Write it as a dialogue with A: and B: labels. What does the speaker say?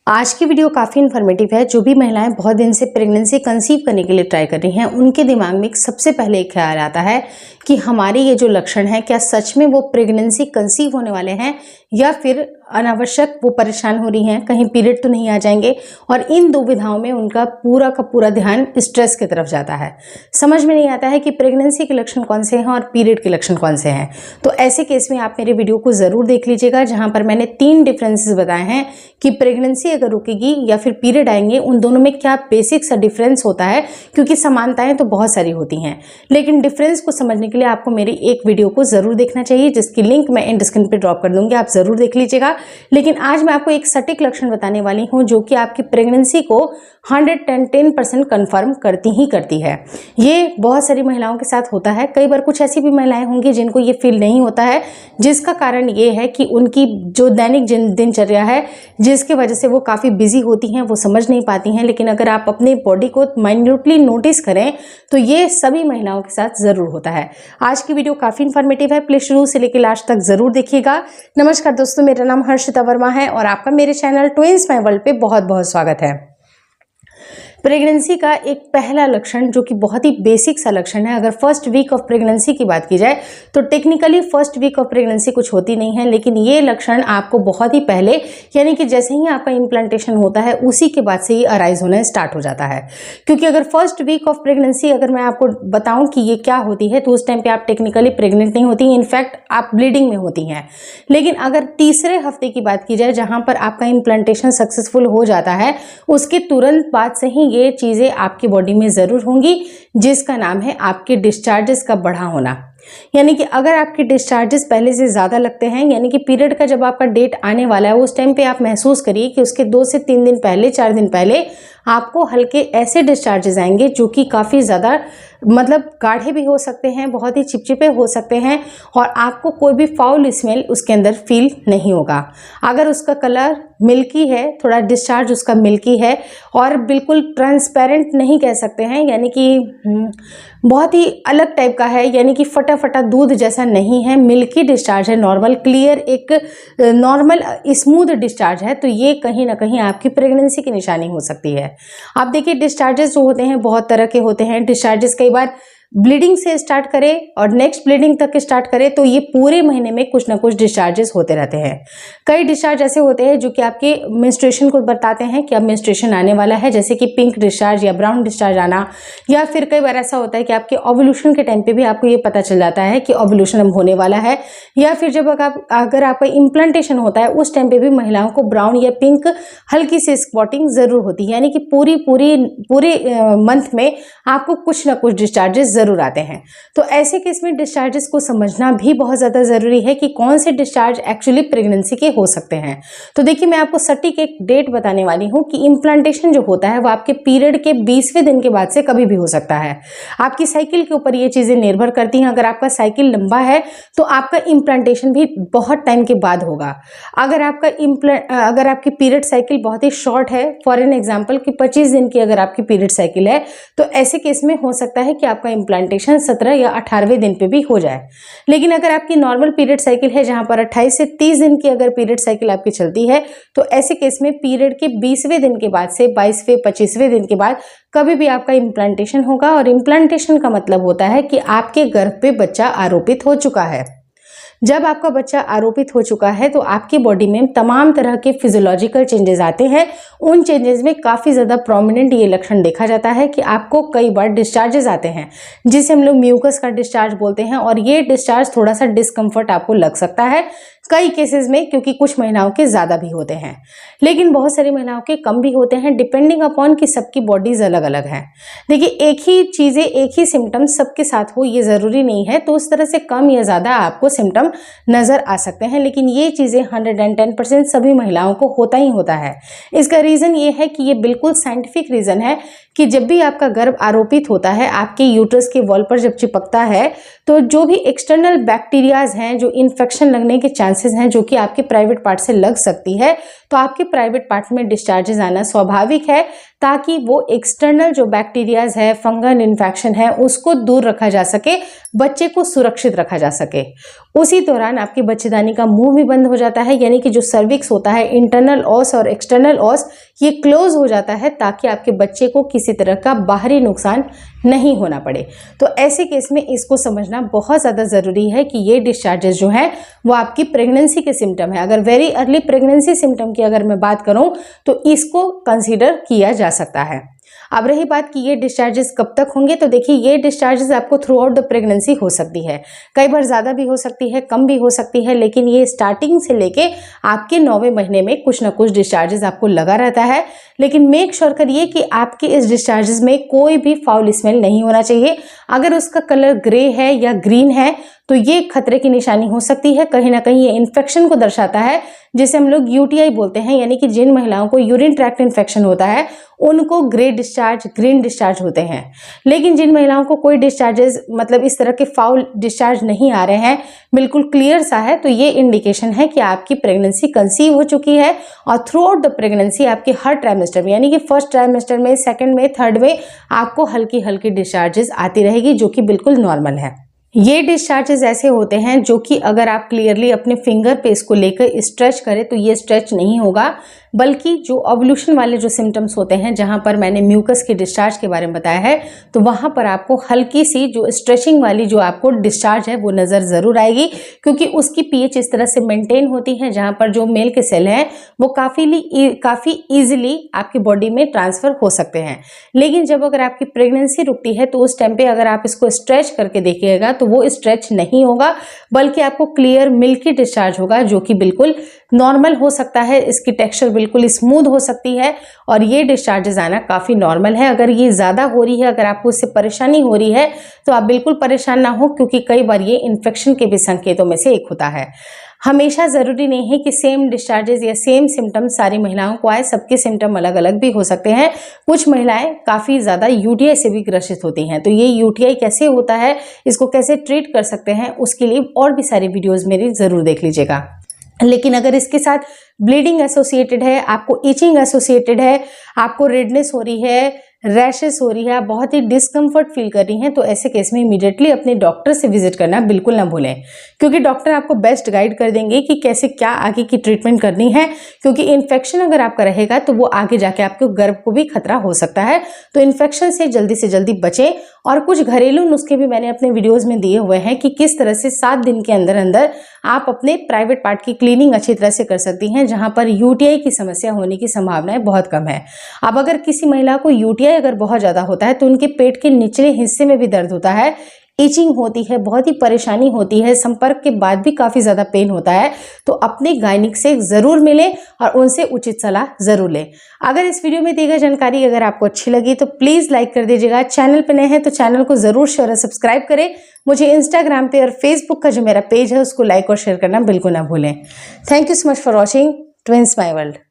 A: आज की वीडियो काफ़ी इन्फॉर्मेटिव है। जो भी महिलाएं बहुत दिन से प्रेगनेंसी कंसीव करने के लिए ट्राई कर रही हैं, उनके दिमाग में सबसे पहले एक ख्याल आता है कि हमारे ये जो लक्षण हैं, क्या सच में वो प्रेगनेंसी कंसीव होने वाले हैं या फिर अनावश्यक वो परेशान हो रही हैं, कहीं पीरियड तो नहीं आ जाएंगे। और इन दुविधाओं में उनका पूरा का पूरा ध्यान स्ट्रेस की तरफ जाता है। समझ में नहीं आता है कि प्रेगनेंसी के लक्षण कौन से हैं और पीरियड के लक्षण कौन से हैं। तो ऐसे केस में आप मेरे वीडियो को ज़रूर देख लीजिएगा, जहाँ पर मैंने 3 डिफरेंसेस बताए हैं कि प्रेगनेंसी अगर रुकेगी या फिर पीरियड आएंगे, उन दोनों में क्या बेसिक सा डिफरेंस होता है। क्योंकि समानताएं तो बहुत सारी होती हैं, लेकिन डिफरेंस को समझने के लिए आपको मेरी एक वीडियो को ज़रूर देखना चाहिए, जिसकी लिंक मैं एंड स्क्रीन पे ड्रॉप कर दूंगी, आप ज़रूर देख लीजिएगा। लेकिन आज मैं आपको एक सटीक लक्षण बताने वाली हूँ जो कि आपकी प्रेगनेंसी को 110% कन्फर्म करती ही करती है। ये बहुत सारी महिलाओं के साथ होता है। कई बार कुछ ऐसी भी महिलाएं होंगी जिनको ये फील नहीं होता है, जिसका कारण ये है कि उनकी जो दैनिक दिनचर्या है, जिसकी वजह से वो काफ़ी बिजी होती हैं, वो समझ नहीं पाती हैं। लेकिन अगर आप अपने बॉडी को माइन्यूटली नोटिस करें तो ये सभी महिलाओं के साथ ज़रूर होता है। आज की वीडियो काफ़ी इन्फॉर्मेटिव है, प्लीज शुरू से लेकर लास्ट तक ज़रूर देखिएगा। नमस्कार दोस्तों, मेरा नाम हर्षिता वर्मा है और आपका मेरे चैनल ट्विंस माय वर्ल्ड पे बहुत बहुत स्वागत है। प्रेगनेंसी का एक पहला लक्षण जो कि बहुत ही बेसिक सा लक्षण है, अगर फर्स्ट वीक ऑफ प्रेगनेंसी की बात की जाए तो technically first week of pregnancy कुछ होती नहीं है, लेकिन ये लक्षण आपको बहुत ही पहले, यानी कि जैसे ही आपका इम्प्लांटेशन होता है उसी के बाद से ही अराइज होना स्टार्ट हो जाता है। क्योंकि अगर फर्स्ट वीक ऑफ प्रेगनेंसी अगर मैं आपको बताऊं कि ये क्या होती है, तो उस टाइम पे आप टेक्निकली प्रेग्नेंट नहीं होती, इनफैक्ट आप ब्लीडिंग में होती हैं। लेकिन अगर तीसरे हफ्ते की बात की जाए, जहां पर आपका इम्प्लांटेशन सक्सेसफुल हो जाता है, उसके तुरंत बाद से ही ये चीजें आपकी बॉडी में जरूर होंगी, जिसका नाम है आपके डिस्चार्जेस का बढ़ा होना। यानी कि अगर आपके डिस्चार्जेस पहले से ज़्यादा लगते हैं, यानी कि पीरियड का जब आपका डेट आने वाला है उस टाइम पे आप महसूस करिए कि उसके 2 से 3 दिन पहले, 4 दिन पहले आपको हल्के ऐसे डिस्चार्जेस आएंगे जो कि काफ़ी ज़्यादा मतलब गाढ़े भी हो सकते हैं, बहुत ही चिपचिपे हो सकते हैं, और आपको कोई भी फाउल स्मेल उसके अंदर फील नहीं होगा। अगर उसका कलर मिल्की है, थोड़ा डिस्चार्ज उसका मिल्की है और बिल्कुल ट्रांसपेरेंट नहीं कह सकते हैं, यानी कि बहुत ही अलग टाइप का है, यानी कि फटा फटा दूध जैसा नहीं है, मिल्की डिस्चार्ज है, नॉर्मल क्लियर एक नॉर्मल स्मूथ डिस्चार्ज है, तो ये कहीं ना कहीं आपकी प्रेगनेंसी की निशानी हो सकती है। आप देखिए, डिस्चार्जेस जो होते हैं बहुत तरह के होते हैं। डिस्चार्जेस कई बार ब्लीडिंग से स्टार्ट करें और नेक्स्ट ब्लीडिंग तक स्टार्ट करें तो ये पूरे महीने में कुछ ना कुछ डिस्चार्जेस होते रहते हैं। कई डिस्चार्ज ऐसे होते हैं जो कि आपके मेंस्ट्रुएशन को बताते हैं कि अब मेंस्ट्रुएशन आने वाला है, जैसे कि पिंक डिस्चार्ज या ब्राउन डिस्चार्ज आना, या फिर कई बार ऐसा होता है कि आपके ओव्यूलेशन के टाइम पे भी आपको ये पता चल जाता है कि ओव्यूलेशन अब होने वाला है, या फिर जब अगर आपका इम्प्लांटेशन होता है उस टाइम पे भी महिलाओं को ब्राउन या पिंक हल्की सी स्पॉटिंग जरूर होती है। यानी कि पूरे मंथ में आपको कुछ ना कुछ डिस्चार्जेस जरूर आते हैं। तो ऐसे केस में डिस्चार्जेस को समझना भी बहुत ज़्यादा ज़रूरी है कि कौन से डिस्चार्ज एक्चुअली प्रेगनेंसी के हो सकते हैं। तो देखिए, मैं आपको सटीक एक डेट बताने वाली हूँ कि इम्प्लांटेशन जो होता है वो आपके पीरियड के 20वें दिन के बाद से कभी भी हो सकता है। आपकी साइकिल के ऊपर ये चीज़ें निर्भर करती हैं। अगर आपका साइकिल लंबा है तो आपका इम्प्लांटेशन भी बहुत टाइम के बाद होगा। अगर आपकी पीरियड साइकिल बहुत ही शॉर्ट है, फॉर एन एग्जाम्पल कि 25 दिन की अगर आपकी पीरियड साइकिल है, तो ऐसे केस में हो सकता है कि आपका इम्प्लांटेशन 17 या 18वें दिन पे भी हो जाए। लेकिन अगर आपकी नॉर्मल पीरियड साइकिल है, जहां पर 28 से 30 दिन की अगर पीरियड साइकिल आपकी चलती है, तो ऐसे केस में पीरियड के 20वें दिन के बाद से 22वें 25वें दिन के बाद कभी भी आपका इम्प्लांटेशन होगा। और इम्प्लांटेशन का मतलब होता है कि आपके गर्भ पे बच्चा आरोपित हो चुका है। जब आपका बच्चा आरोपित हो चुका है तो आपकी बॉडी में तमाम तरह के फिजियोलॉजिकल चेंजेस आते हैं। उन चेंजेस में काफ़ी ज़्यादा प्रोमिनेंट ये लक्षण देखा जाता है कि आपको कई बार डिस्चार्जेस आते हैं, जिसे हम लोग म्यूकस का डिस्चार्ज बोलते हैं, और ये डिस्चार्ज थोड़ा सा डिस्कम्फर्ट आपको लग सकता है कई केसेस में, क्योंकि कुछ महिलाओं के ज़्यादा भी होते हैं, लेकिन बहुत सारी महिलाओं के कम भी होते हैं, डिपेंडिंग अपॉन कि सबकी बॉडीज अलग अलग हैं। देखिए, एक ही चीज़ें, एक ही सिम्टम्स सबके साथ हो ये ज़रूरी नहीं है, तो उस तरह से कम या ज़्यादा आपको सिम्टम नज़र आ सकते हैं, लेकिन ये चीज़ें 110% सभी महिलाओं को होता ही होता है। इसका रीज़न ये है कि ये बिल्कुल साइंटिफिक रीज़न है कि जब भी आपका गर्भ आरोपित होता है, आपके यूट्रस के वॉल पर जब चिपकता है, तो जो भी एक्सटर्नल बैक्टीरियाज हैं, जो इन्फेक्शन लगने के चांसेस हैं, जो कि आपके प्राइवेट पार्ट से लग सकती है, तो आपके प्राइवेट पार्ट में डिस्चार्जेस आना स्वाभाविक है। ताकि वो एक्सटर्नल जो बैक्टीरियाज है, फंगल इन्फेक्शन है, उसको दूर रखा जा सके, बच्चे को सुरक्षित रखा जा सके। उसी दौरान आपकी बच्चेदानी का मुंह भी बंद हो जाता है, यानी कि जो सर्विक्स होता है, इंटरनल ऑस और एक्सटर्नल ऑस, ये क्लोज हो जाता है ताकि आपके बच्चे को किसी तरह का बाहरी नुकसान नहीं होना पड़े। तो ऐसे केस में इसको समझना बहुत ज़्यादा ज़रूरी है कि ये डिस्चार्जेस जो है वो आपकी प्रेगनेंसी के सिम्टम है। अगर वेरी अर्ली प्रेगनेंसी सिम्टम की अगर मैं बात करूं तो इसको कंसीडर किया जा सकता है। अब रही बात कि ये डिस्चार्जेस कब तक होंगे, तो देखिए ये डिस्चार्जेस आपको थ्रू आउट द प्रेगनेंसी हो सकती है। कई बार ज़्यादा भी हो सकती है, कम भी हो सकती है, लेकिन ये स्टार्टिंग से लेके आपके 9वें महीने में कुछ ना कुछ डिस्चार्जेस आपको लगा रहता है। लेकिन मेक श्योर करिए कि आपके इस डिस्चार्जेस में कोई भी फाउल स्मेल नहीं होना चाहिए। अगर उसका कलर ग्रे है या ग्रीन है तो ये खतरे की निशानी हो सकती है। कहीं ना कहीं ये इन्फेक्शन को दर्शाता है, जिसे हम लोग यूटीआई बोलते हैं, यानी कि जिन महिलाओं को यूरिन ट्रैक्ट इन्फेक्शन होता है उनको ग्रे डिस्चार्ज, ग्रीन डिस्चार्ज होते हैं। लेकिन जिन महिलाओं को कोई डिस्चार्जेस मतलब इस तरह के फाउल डिस्चार्ज नहीं आ रहे हैं, बिल्कुल क्लियर सा है, तो ये इंडिकेशन है कि आपकी प्रेगनेंसी कंसीव हो चुकी है। और थ्रू आउट द प्रेगनेंसी आपके हर ट्राइमेस्टर में, यानी कि फर्स्ट ट्राइमेस्टर में, सेकेंड में, थर्ड में आपको हल्की हल्की डिस्चार्जेस आती रहेगी, जो कि बिल्कुल नॉर्मल है। ये डिस्चार्जेस ऐसे होते हैं जो कि अगर आप क्लियरली अपने फिंगर पे इसको लेकर स्ट्रेच करें तो ये स्ट्रेच नहीं होगा, बल्कि जो ओवल्यूशन वाले जो सिम्टम्स होते हैं, जहां पर मैंने म्यूकस के डिस्चार्ज के बारे में बताया है, तो वहां पर आपको हल्की सी जो स्ट्रेचिंग वाली जो आपको डिस्चार्ज है वो नज़र ज़रूर आएगी, क्योंकि उसकी पीएच इस तरह से मेंटेन होती है जहां पर जो मेल के सेल हैं वो काफ़ी ईजिली आपकी बॉडी में ट्रांसफ़र हो सकते हैं। लेकिन जब अगर आपकी प्रेगनेंसी रुकती है तो उस टाइम पे अगर आप इसको स्ट्रेच करके देखिएगा तो वो स्ट्रेच नहीं होगा, बल्कि आपको क्लियर मिल्की डिस्चार्ज होगा, जो कि बिल्कुल नॉर्मल हो सकता है। इसकी टेक्सचर बिल्कुल स्मूथ हो सकती है और ये डिस्चार्जेस आना काफ़ी नॉर्मल है। अगर ये ज़्यादा हो रही है, अगर आपको इससे परेशानी हो रही है तो आप बिल्कुल परेशान ना हो, क्योंकि कई बार ये इन्फेक्शन के भी संकेतों में से एक होता है। हमेशा ज़रूरी नहीं है कि सेम डिस्चार्जेस या सेम सिम्टम सारी महिलाओं को आए, सबके सिम्टम अलग अलग भी हो सकते हैं। कुछ महिलाएं काफ़ी ज़्यादा यूटीआई से भी ग्रसित होती हैं, तो ये यूटीआई कैसे होता है, इसको कैसे ट्रीट कर सकते हैं, उसके लिए और भी सारी वीडियोज़ मेरी ज़रूर देख लीजिएगा। लेकिन अगर इसके साथ ब्लीडिंग एसोसिएटेड है, आपको इचिंग एसोसिएटेड है, आपको रेडनेस हो रही है, रैशेस हो रही है, आप बहुत ही डिस्कम्फर्ट फील कर रही हैं, तो ऐसे केस में इमीडिएटली अपने डॉक्टर से विजिट करना बिल्कुल ना भूलें, क्योंकि डॉक्टर आपको बेस्ट गाइड कर देंगे कि कैसे क्या आगे की ट्रीटमेंट करनी है। क्योंकि इन्फेक्शन अगर आपका रहेगा तो वो आगे जाके आपके गर्भ को भी खतरा हो सकता है। तो इन्फेक्शन से जल्दी बचें। और कुछ घरेलू नुस्खे भी मैंने अपने वीडियोस में दिए हुए हैं कि किस तरह से 7 दिन के अंदर अंदर आप अपने प्राइवेट पार्ट की क्लीनिंग अच्छी तरह से कर सकती हैं, जहां पर यूटीआई की समस्या होने की संभावनाएं बहुत कम है। अब अगर किसी महिला को यूटीआई अगर बहुत ज़्यादा होता है तो उनके पेट के निचले हिस्से में भी दर्द होता है, इचिंग होती है, बहुत ही परेशानी होती है, संपर्क के बाद भी काफ़ी ज़्यादा पेन होता है, तो अपने गायनिक से ज़रूर मिलें और उनसे उचित सलाह ज़रूर लें। अगर इस वीडियो में दी गई जानकारी अगर आपको अच्छी लगी तो प्लीज़ लाइक कर दीजिएगा। चैनल पर नए हैं तो चैनल को ज़रूर शेयर और सब्सक्राइब करें। मुझे इंस्टाग्राम पे और फेसबुक का जो मेरा पेज है उसको लाइक और शेयर करना बिल्कुल ना भूलें। Thank you so much for watching twins my world.